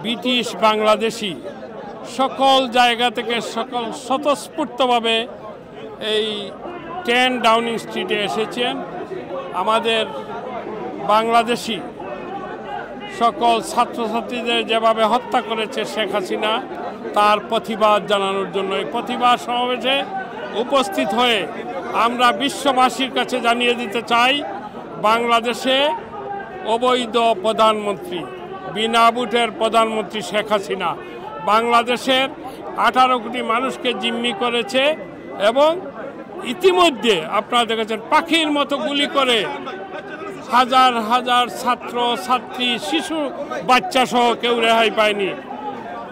British Bangladeshi সকল জায়গা থেকে সকল স্বতঃস্ফূর্তভাবে এই 10 ডাউনিং স্ট্রিটে এসেছেন। আমাদের বাংলাদেশি সকল ছাত্রছাত্রীদের যেভাবে হত্যা করেছে শেখ হাসিনা তার প্রতিবাদ জানানোর জন্য এই প্রতিবাদ সমাবেশে উপস্থিত হয়ে আমরা বিশ্ববাসীর কাছে জানিয়ে দিতে চাই, বাংলাদেশে অবৈধ প্রধানমন্ত্রী, বিনা ভোটের প্রধানমন্ত্রী শেখ হাসিনা বাংলাদেশের 18 কোটি মানুষকে জিম্মি করেছে এবং ইতিমধ্যে আপনারা দেখেছেন পাখির মতো গুলি করে হাজার হাজার ছাত্র ছাত্রী শিশু বাচ্চা সহ কেউ রেহাই পায়নি,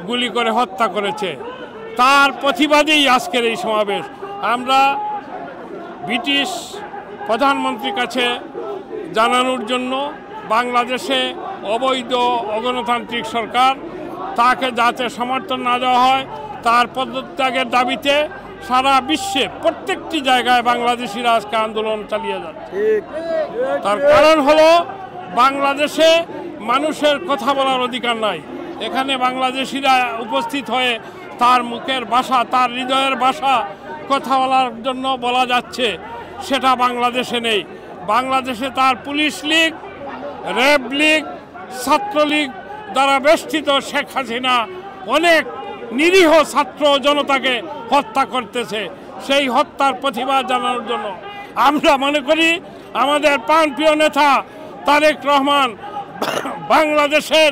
গুলি করে হত্যা করেছে। তার প্রতিবাদেই আজকের এই সমাবেশ। আমরা ব্রিটিশ প্রধানমন্ত্রীর কাছে জানানোর জন্য বাংলাদেশে অবৈধ অগণতান্ত্রিক সরকার তাকে যাতে সমর্থন না দেওয়া হয় তার পদত্যাগের দাবিতে সারা বিশ্বে প্রত্যেকটি জায়গায় বাংলাদেশিরা আজকে আন্দোলন চালিয়ে যাচ্ছে। তার কারণ হলো বাংলাদেশে মানুষের কথা বলার অধিকার নাই। এখানে বাংলাদেশিরা উপস্থিত হয়ে তার মুখের ভাষা, তার হৃদয়ের ভাষা কথা বলার জন্য বলা যাচ্ছে, সেটা বাংলাদেশে নেই। বাংলাদেশে তার পুলিশ লীগ, র্যাব লীগ, ছাত্রলীগ দ্বারা বেষ্টিত শেখ হাসিনা অনেক নিরীহ ছাত্র জনতাকে হত্যা করতেছে। সেই হত্যার প্রতিবাদ জানানোর জন্য আমরা মনে করি আমাদের প্রাণপ্রিয় নেতা তারেক রহমান বাংলাদেশের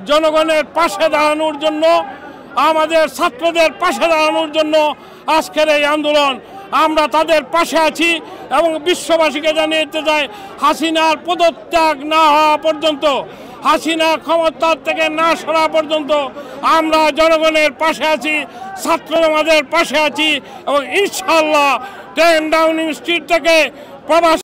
জনগণের পাশে দাঁড়ানোর জন্য, আমাদের ছাত্রদের পাশে দাঁড়ানোর জন্য আজকের এই আন্দোলন। আমরা তাদের পাশে আছি এবং বিশ্ববাসীকে জানিয়ে দিতে চাই, হাসিনার পদত্যাগ না হওয়া পর্যন্ত, হাসিনা ক্ষমতার থেকে না সরা পর্যন্ত আমরা জনগণের পাশে আছি, ছাত্র সমাজের পাশে আছি এবং ইনশাআল্লাহ 10 ডাউনিং স্ট্রিট থেকে প্রবাস